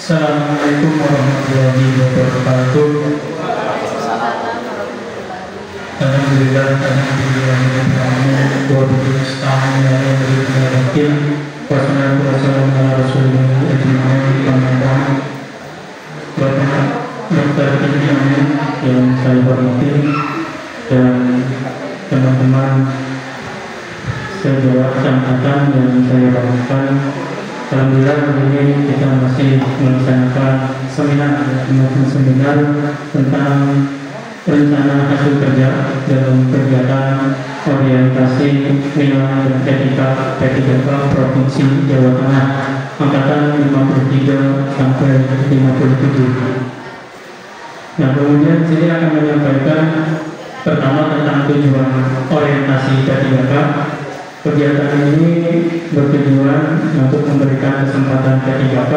Assalamualaikum warahmatullahi wabarakatuh. Alhamdulillah, Dokter yang saya hormati dan teman-teman sejawat angkatan yang saya banggakan. Alhamdulillah hari ini kita masih melaksanakan seminar tentang rencana hasil kerja dalam kegiatan orientasi nilai dan etika P3K Provinsi Jawa Tengah angkatan 53 sampai 57. Nah, kemudian saya akan menyampaikan pertama tentang tujuan orientasi P3K. Kegiatan ini bertujuan untuk memberikan kesempatan P3K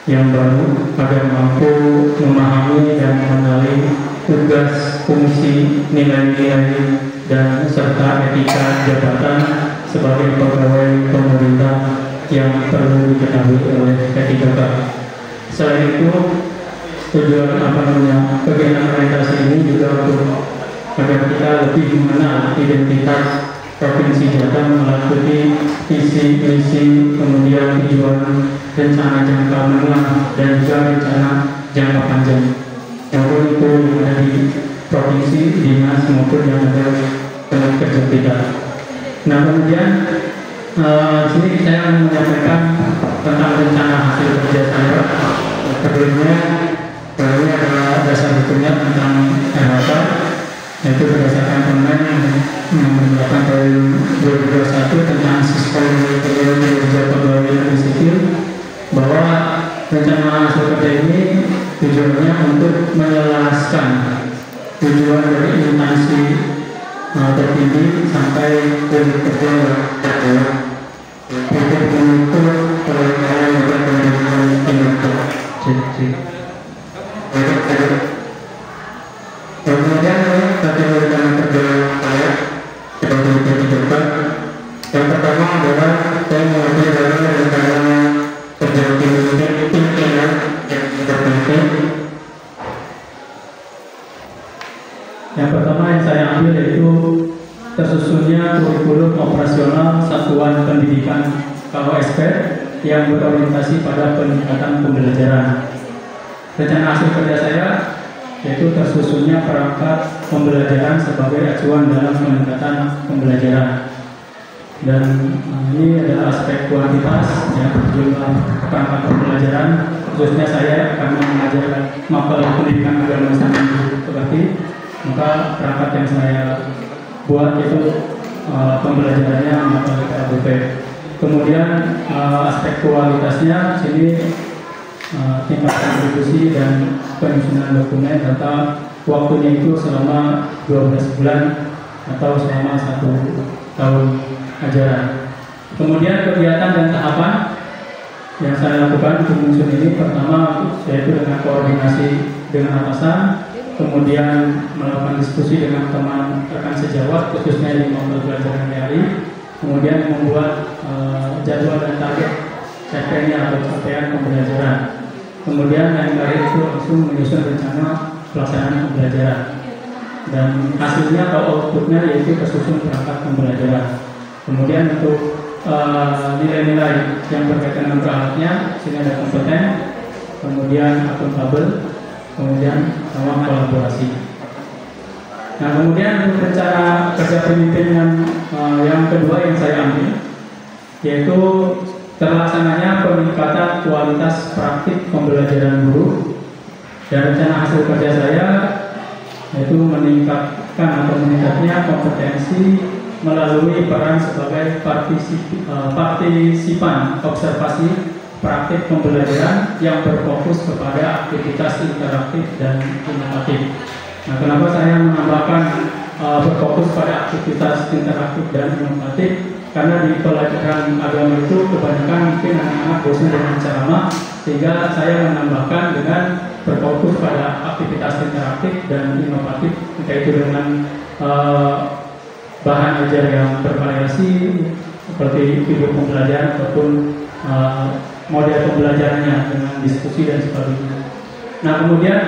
yang baru agar mampu memahami dan mengenali tugas, fungsi, nilai-nilai, dan serta etika jabatan sebagai pegawai pemerintah yang perlu diketahui oleh P3K. Selain itu, tujuan kegiatan orientasi ini juga untuk agar kita lebih mengenal identitas Provinsi Jateng melalui visi, misi, kemudian tujuan, rencana jangka menengah dan juga rencana jangka panjang. Maupun itu yang ada di provinsi, dinas maupun yang ada dengan kerja kita. Nah, kemudian sini saya akan menyampaikan tentang rencana hasil kerja saya. Sebelumnya, ini adalah dasar hukumnya tentang RHK, yaitu berdasarkan permen yang merupakan tahun 2021 tentang sistem pegawai negeri sipil, bahwa rencana hasil kerja ini tujuannya untuk menjelaskan tujuan dari instansi tertinggi sampai ke kerja untuk mengukur peran kemudian kategori kerja saya sebagai P3K. Yang pertama adalah saya mengambil dari rencana kerja pimpinan yang terpenting. Yang pertama yang saya ambil yaitu tersusunnya kurikulum operasional satuan pendidikan KOSP yang berorientasi pada peningkatan pembelajaran. Rencana hasil kerja saya yaitu tersusunnya perangkat pembelajaran sebagai acuan dalam peningkatan pembelajaran. Dan ini adalah aspek kuantitas, ya, jumlah perangkat pembelajaran. Khususnya saya akan mengajarkan mapel pendidikan agama Islam berarti, maka perangkat yang saya buat itu pembelajarannya mapel KBP. Kemudian aspek kualitasnya sini tingkat kontribusi dan penyusunan dokumen data waktunya itu selama 12 bulan atau selama 1 tahun ajaran. Kemudian kegiatan dan tahapan yang saya lakukan untuk menyusun ini, pertama yaitu dengan koordinasi dengan atasan, kemudian melakukan diskusi dengan teman rekan sejawat khususnya di mapel pelajaran hari, kemudian membuat jadwal dan target CP-nya atau capaian pembelajaran. Kemudian lain kali itu langsung menyusun rencana pelaksanaan pembelajaran. Dan hasilnya atau outputnya yaitu tersusun perangkat pembelajaran. Kemudian untuk nilai-nilai yang berkaitan dengan perangkatnya, sini ada kompeten, kemudian akuntabel, kemudian ruang kolaborasi. Nah, kemudian untuk rencana kerja pemimpinan yang kedua yang saya ambil, yaitu terlaksananya peningkatan kualitas praktik pembelajaran guru. Dan rencana hasil kerja saya yaitu meningkatkan atau meningkatnya kompetensi melalui peran sebagai partisipan observasi praktik pembelajaran yang berfokus kepada aktivitas interaktif dan inovatif. Nah, kenapa saya menambahkan berfokus pada aktivitas interaktif dan inovatif? Karena di pelajaran agama itu kebanyakan mungkin anak-anak bosan dengan ceramah, sehingga saya menambahkan dengan berfokus pada aktivitas interaktif dan inovatif, entah itu dengan bahan ajar yang bervariasi seperti video pembelajaran ataupun model pembelajarannya dengan diskusi dan sebagainya. Nah kemudian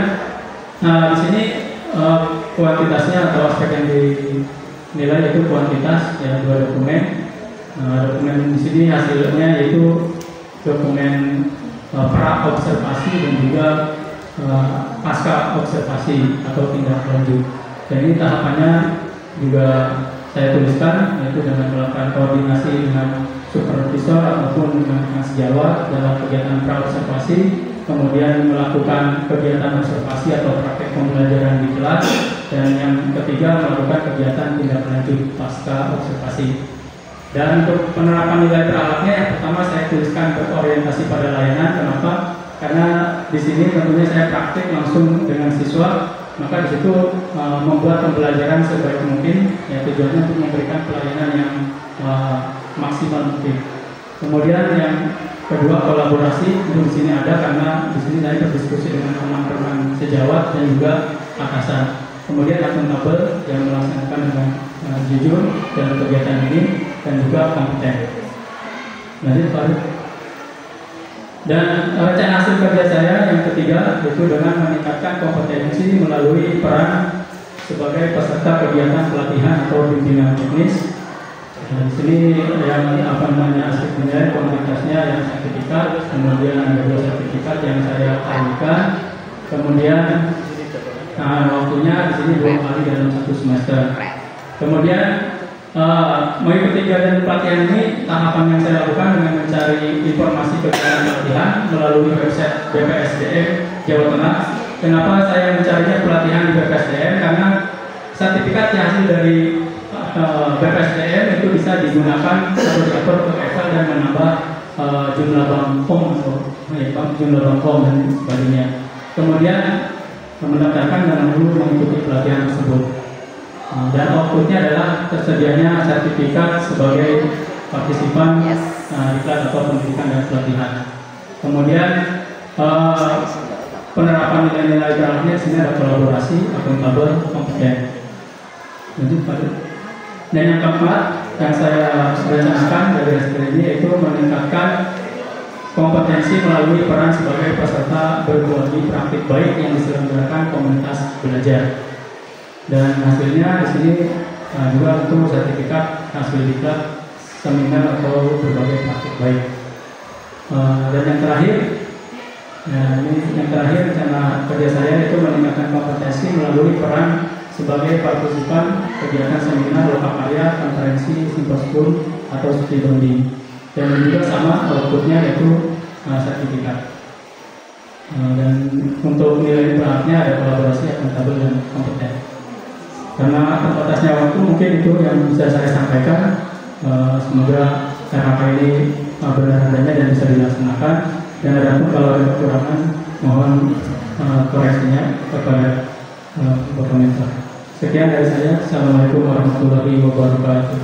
di sini kuantitasnya atau aspek yang dinilai itu kuantitas, ya 2 dokumen. Dokumen di sini hasilnya yaitu dokumen pra observasi dan juga pasca observasi atau tindak lanjut. Dan ini tahapannya juga saya tuliskan, yaitu dengan melakukan koordinasi dengan supervisor ataupun dengan sejawat dalam kegiatan pra observasi, kemudian melakukan kegiatan observasi atau praktek pembelajaran di kelas, dan yang ketiga melakukan kegiatan tindak lanjut pasca observasi. Dan untuk penerapan nilai teralatnya, yang pertama saya tuliskan berorientasi pada layanan. Kenapa? Karena di sini tentunya saya praktik langsung dengan siswa, maka di situ membuat pembelajaran sebaik mungkin, ya tujuannya untuk memberikan pelayanan yang maksimal mungkin. Kemudian yang kedua kolaborasi, itu di sini ada karena di sini saya berdiskusi dengan teman-teman sejawat dan juga atasan. Kemudian akuntabel yang melaksanakan dengan jujur dalam kegiatan ini dan juga kompeten. Lanjut Pak. Dan rencana hasil kerja saya yang ketiga yaitu dengan meningkatkan kompetensi melalui peran sebagai peserta kegiatan pelatihan atau bimbingan teknis. Di sini yang hasil penilaian kualitasnya yang sertifikat, kemudian ada 2 sertifikat yang saya alihkan, kemudian waktunya di sini 2 kali dalam 1 semester. Kemudian mengikuti kegiatan pelatihan ini, tahapan yang saya lakukan dengan mencari informasi kegiatan pelatihan melalui website BPSDM Jawa Tengah. Kenapa saya mencarinya pelatihan di BPSDM? Karena sertifikat yang hasil dari BPSDM itu bisa digunakan atau diatur ke Excel dan menambah jumlah bank form atau jumlah bank form dan sebagainya. Kemudian mendaftarkan dan dulu mengikuti pelatihan tersebut. Dan outputnya adalah tersedianya sertifikat sebagai partisipan diklat atau pendidikan dan pelatihan. Kemudian penerapan nilai-nilai terakhirnya di sini ada kolaborasi, akuntabel, kompeten. Lanjut Pak. Dan yang keempat yang saya rencanakan dari hasil ini yaitu meningkatkan kompetensi melalui peran sebagai peserta berbagi praktik baik yang diselenggarakan komunitas belajar. Dan hasilnya di sini juga untuk sertifikat hasil diklat seminar atau berbagai praktik baik. Dan yang terakhir, rencana kerja saya itu meningkatkan kompetensi melalui peran sebagai partisipan kegiatan seminar, lokakarya, konferensi, simposium atau studi banding. Dan juga sama outputnya yaitu sertifikat. Dan untuk nilai beratnya ada kolaborasi, akuntabel dan kompeten. Karena terbatasnya waktu mungkin itu yang bisa saya sampaikan. Semoga RHK ini benar adanya dan bisa dilaksanakan. Dan adapun kalau ada kekurangan mohon koreksinya kepada komentar. Sekian dari saya. Assalamualaikum warahmatullahi wabarakatuh.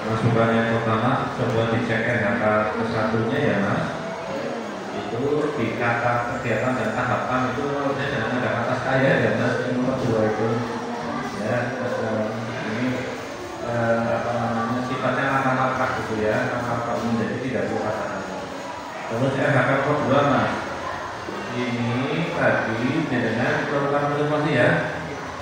Masukan yang pertama, coba dicek RHK ke-1-nya ya Mas. Itu di kata kegiatan dan tahapan itu harusnya jangan ada kata saya ya Mas. Yang nomor 2 itu ya, ini sifatnya langkah-langkah gitu ya, langkah-langkah umum, jadi tidak perlu kata. Terus RHK ke-2 Mas, ini tadi dengan program informasi ya.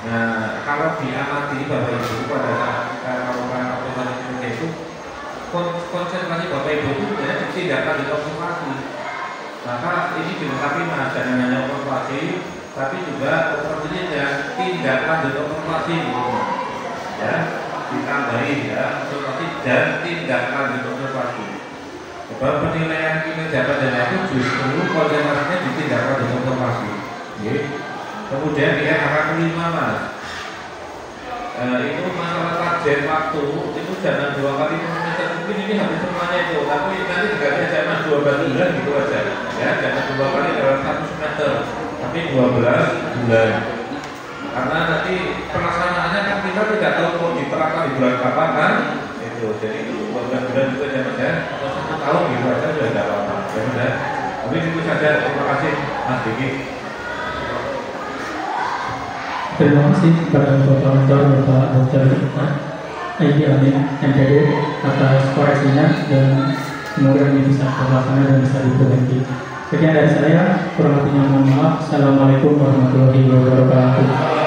Nah, kalau diamati Bapak Ibu pada saat kita melakukan observasi itu, konsentrasi Bapak Ibu itu sebenarnya tindakan di observasi. Maka ini dilengkapi Mas, jangan hanya observasi, tapi juga observasi dan tindak lanjut observasi gitu. Ya, ditambahi ya, observasi dan tindak lanjut observasi. Sebab penilaian kinerja pada itu justru konsentrasinya di tindak lanjut observasi. Gitu. Kemudian di RHK ke-5 Mas, itu masalah target waktu itu jangan 2 kali semester, mungkin ini habis semuanya itu, tapi nanti diganti aja Mas 12 bulan gitu aja ya, jangan 2 kali dalam 1 semester tapi 12 bulan, karena nanti pelaksanaannya kan kita tidak tahu mau diterapkan di bulan kapan kan itu, jadi 12 bulan itu aja Mas ya, atau 1 tahun gitu aja sudah tidak apa-apa ya Mas ya. Tapi itu saja, terima kasih Mas Diki. Terima kasih kepada Bapak Rektor, Bapak Dr. Aidi Amin MPD atas koreksinya, dan semoga ini bisa terlaksana dan bisa diperbaiki. Sekian dari saya, kurang lebihnya mohon maaf. Assalamualaikum warahmatullahi wabarakatuh.